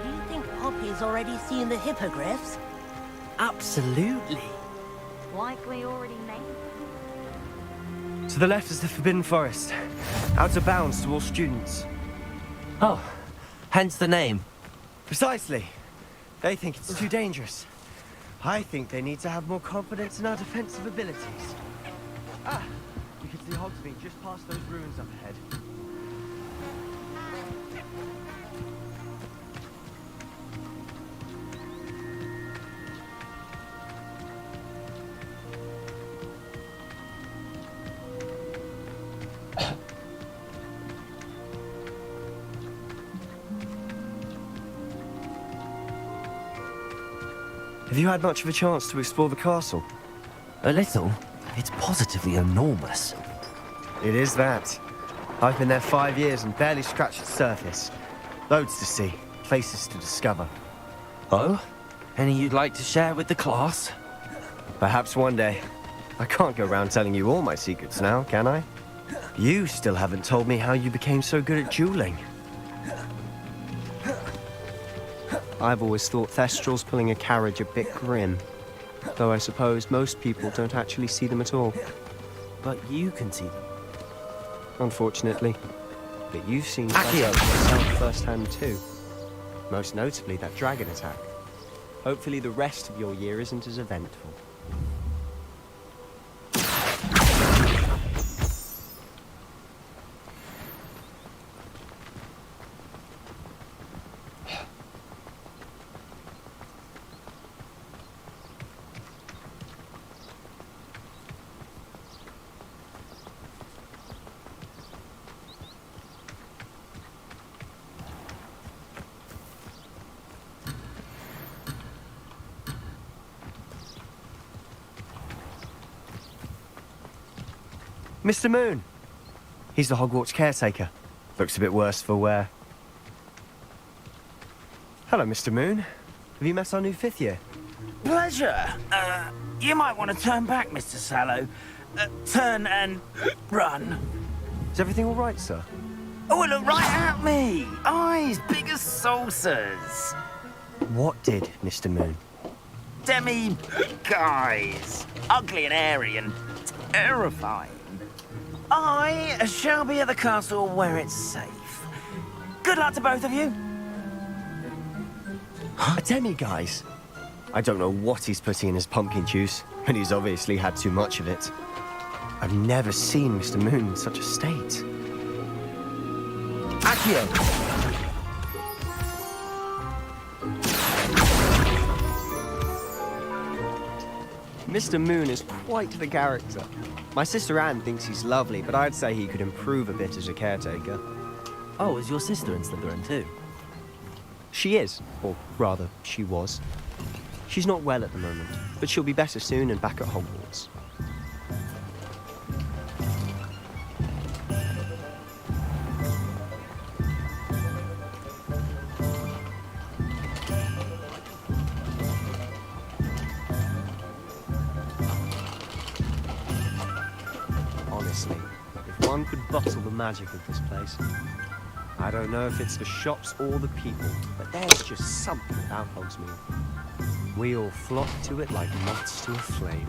Do you think Poppy's already seen the hippogriffs? Absolutely. Like we already named. To the left is the Forbidden Forest. Out of bounds to all students. Oh, hence the name. Precisely. They think it's too dangerous. I think they need to have more confidence in our defensive abilities. Ah, you can see Hogsmeade just past those ruins up ahead. Have you had much of a chance to explore the castle? A little. It's positively enormous. It is that. I've been there 5 years and barely scratched the surface. Loads to see, places to discover. Oh? Any you'd like to share with the class? Perhaps one day. I can't go around telling you all my secrets now, can I? You still haven't told me how you became so good at dueling. I've always thought Thestrals pulling a carriage a bit grim. Though I suppose most people don't actually see them at all. But you can see them. Unfortunately. But you've seen Accio yourself firsthand too. Most notably that dragon attack. Hopefully the rest of your year isn't as eventful. Mr. Moon. He's the Hogwarts caretaker. Looks a bit worse for wear. Hello, Mr. Moon. Have you met our new 5th year? Pleasure. You might want to turn back, Mr. Sallow. Turn and run. Is everything all right, sir? Oh, look right at me. Eyes big as saucers. What did, Mr. Moon? Guys. Ugly and airy and terrifying. I shall be at the castle where it's safe. Good luck to both of you. A demi-guise? I don't know what he's putting in his pumpkin juice, and he's obviously had too much of it. I've never seen Mr. Moon in such a state. Accio! Mr. Moon is quite the character. My sister Anne thinks he's lovely, but I'd say he could improve a bit as a caretaker. Oh, is your sister in Slytherin too? She is, or rather, she was. She's not well at the moment, but she'll be better soon and back at Hogwarts. one could bottle the magic of this place. I don't know if it's the shops or the people, but there's just something about Hogsmeade. We all flock to it like moths to a flame.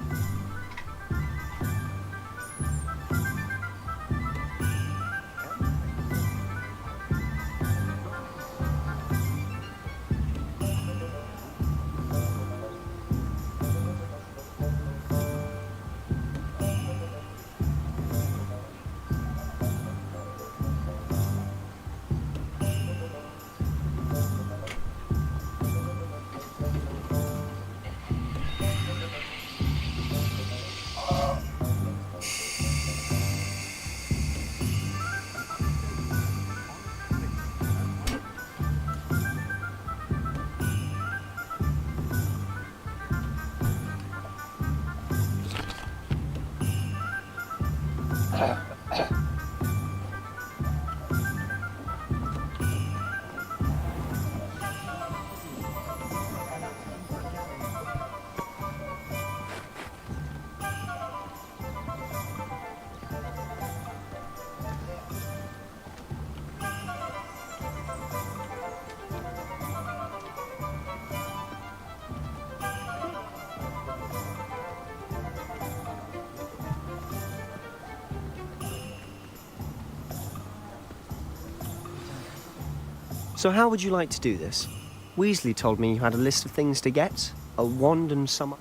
So how would you like to do this? Weasley told me you had a list of things to get. A wand and some...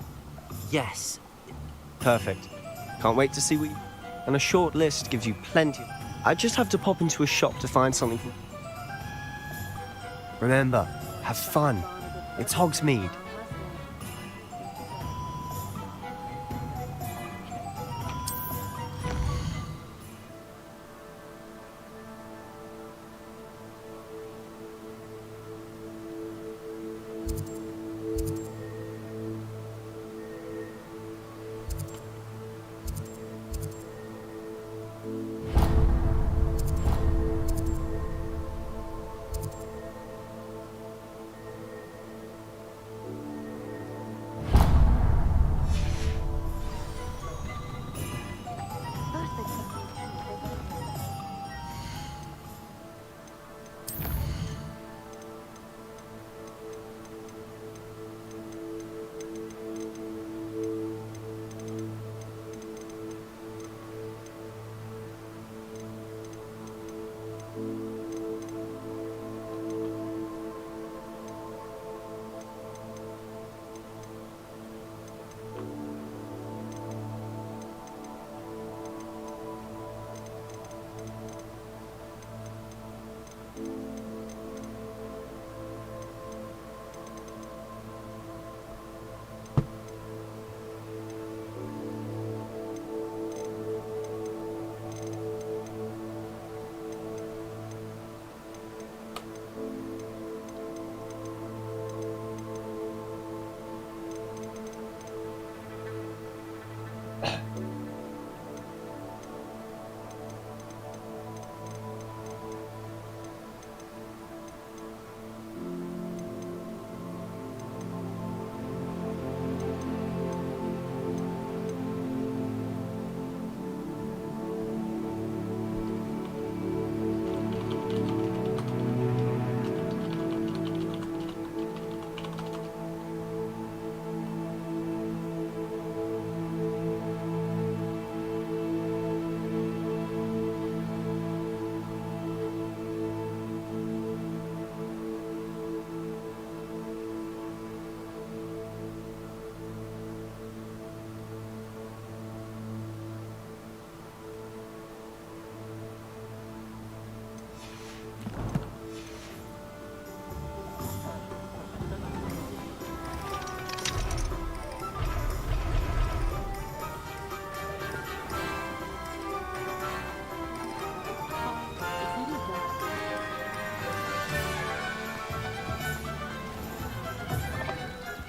Yes. Perfect. Can't wait to see what you... And a short list gives you plenty... I just have to pop into a shop to find something... Remember, have fun. It's Hogsmeade.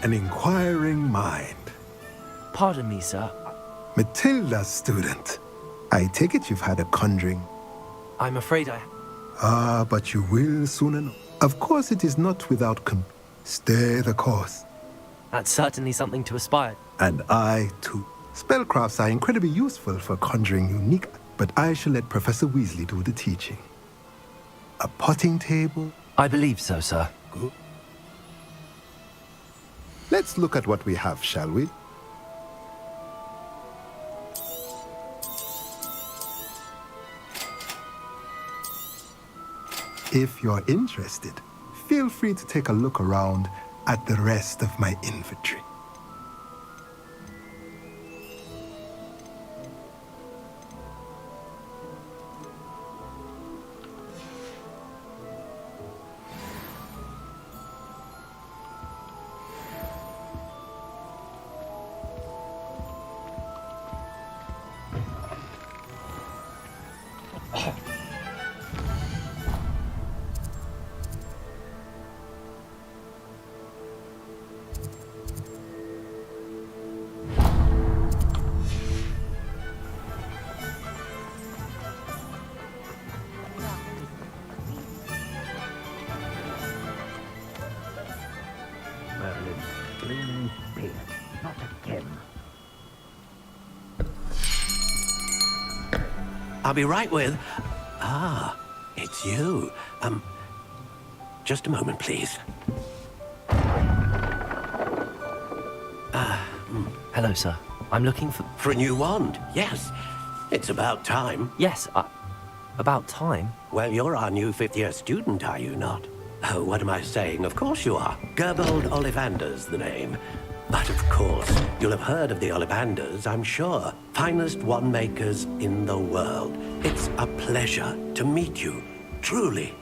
An inquiring mind. Pardon me, sir. Matilda's student. I take it you've had a conjuring. I'm afraid I... Ah, but you will soon enough. Of course it is not without Stay the course. That's certainly something to aspire. And I, too. Spellcrafts are incredibly useful for conjuring unique... but I shall let Professor Weasley do the teaching. A potting table? I believe so, sir. Good. Let's look at what we have, shall we? If you're interested, feel free to take a look around at the rest of my inventory. Not again. I'll be right with... Ah, it's you. Just a moment, please. Hello, sir. I'm looking for... For a new wand, yes. It's about time. Yes, about time? Well, you're our new fifth-year student, are you not? Oh, what am I saying? Of course you are. Gerbold Ollivander's the name. But of course, you'll have heard of the Ollivanders, I'm sure. Finest wand makers in the world. It's a pleasure to meet you, truly.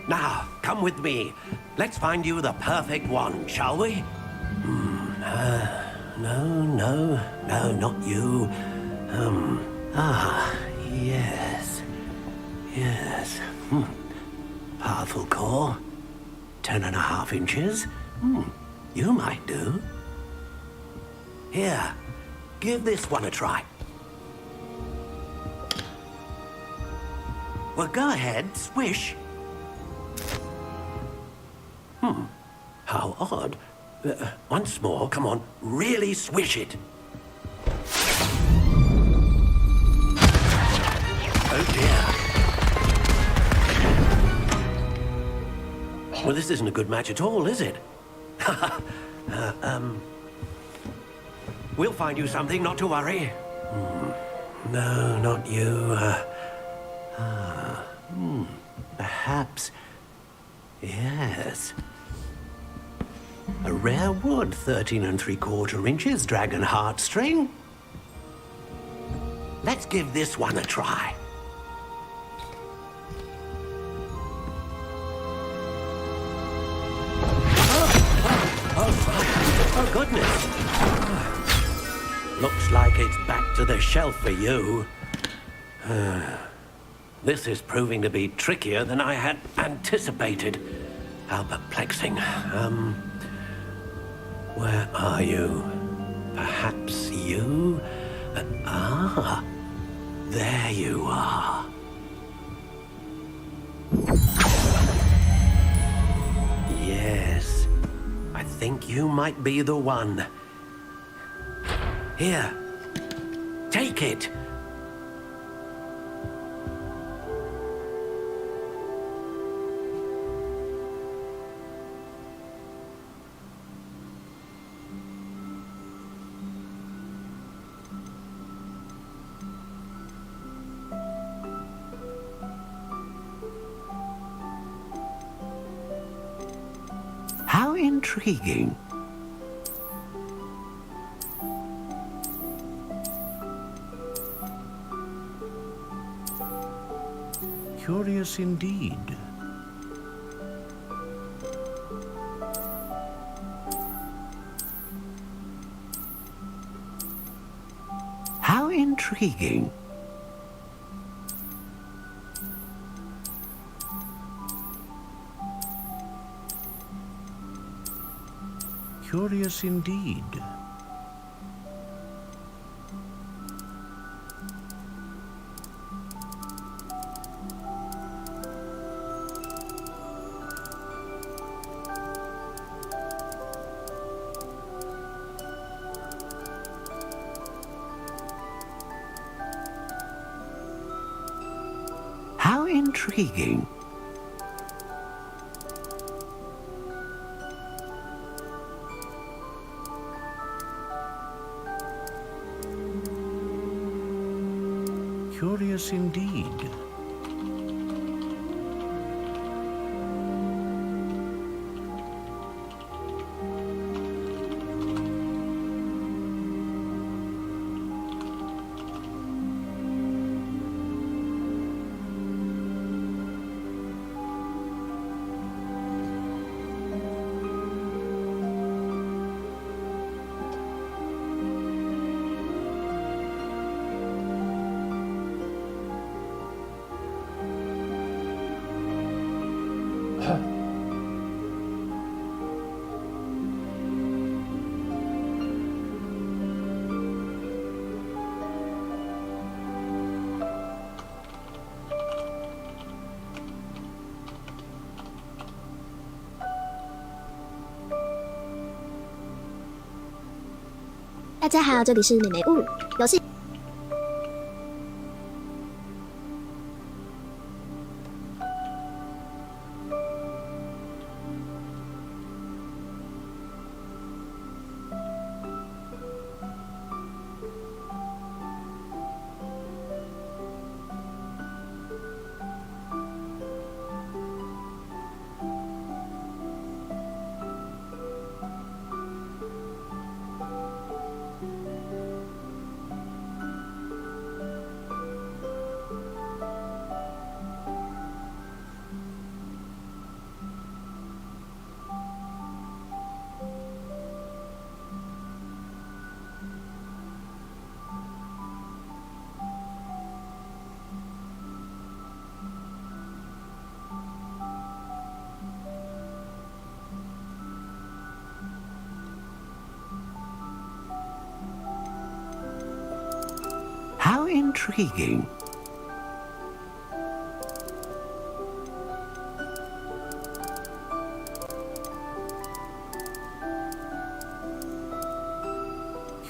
Now, come with me. Let's find you the perfect wand, shall we? No, not you. Yes. Powerful core. 10.5 inches. You might do. Here, give this one a try. Well, go ahead, swish. How odd. Once more, come on, really swish it. Oh dear. Well, this isn't a good match at all, is it? We'll find you something, not to worry. No, not you. Perhaps... Yes. A rare wood, 13 3/4 inches, dragon heartstring. Let's give this one a try. Oh, goodness. Looks like it's back to the shelf for you. This is proving to be trickier than I had anticipated. How perplexing. Where are you? Perhaps you? There you are. Yes, I think you might be the one. Here, take it. How intriguing. Curious indeed. How intriguing. Curious indeed. intriguing. Curious indeed.大家好，这里是美美物游戏。How intriguing.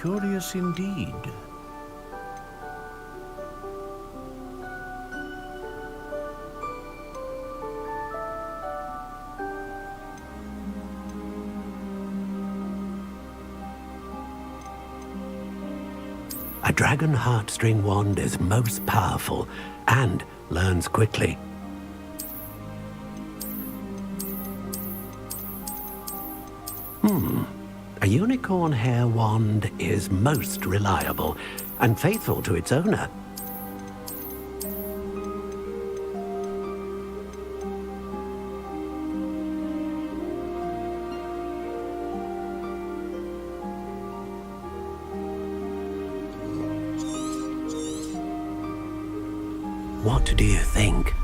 Curious indeed. A dragon heartstring wand is most powerful and learns quickly. A unicorn hair wand is most reliable and faithful to its owner. What do you think?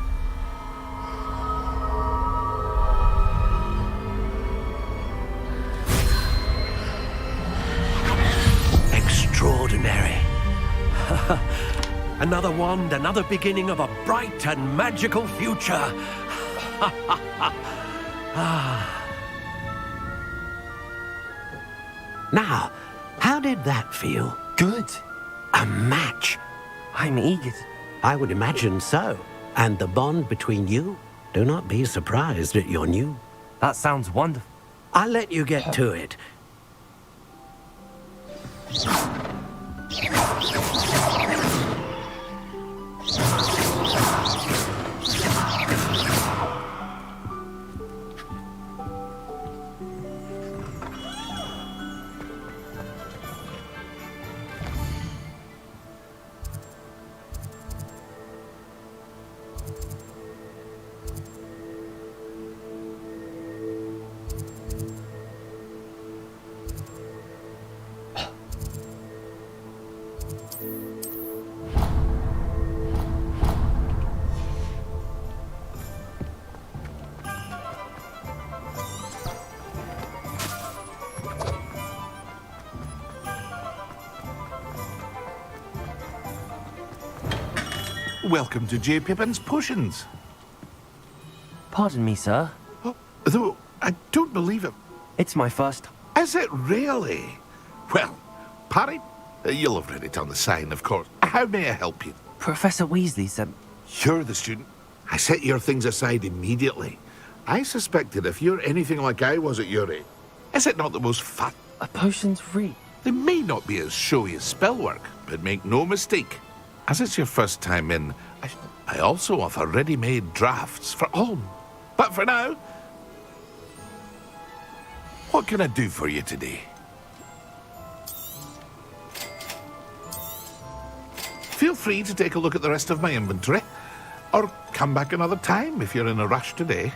Extraordinary. Another wand, another beginning of a bright and magical future. Now, how did that feel? Good. A match. I'm eager. I would imagine so. And the bond between you? Do not be surprised at your new. That sounds wonderful. I'll let you get to it. Welcome to J. Pippin's Potions. Pardon me, sir. Oh, though, I don't believe it. It's my first. Is it really? Well, Parry, you'll have read it on the sign, of course. How may I help you? Professor Weasley said... You're the student. I set your things aside immediately. I suspected if you're anything like I was at your age, is it not the most fun? A potion's free. They may not be as showy as spellwork, but make no mistake. As it's your first time in, I also offer ready-made drafts for all. But for now, what can I do for you today? Feel free to take a look at the rest of my inventory, or come back another time if you're in a rush today.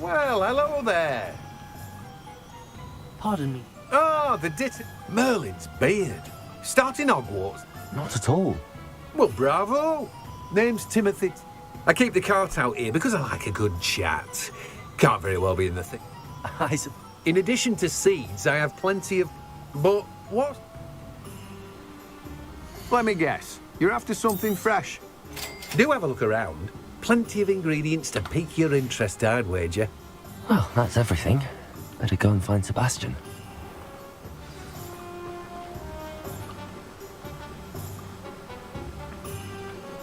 Well, hello there. Pardon me. Oh, Merlin's beard. Starting Hogwarts? Not at all. Well, bravo. Name's Timothy. I keep the cart out here because I like a good chat. Can't very well be in the thing. In addition to seeds, I have plenty of... But what? Let me guess. You're after something fresh. Do have a look around. Plenty of ingredients to pique your interest, I'd wager. Well, that's everything. Better go and find Sebastian.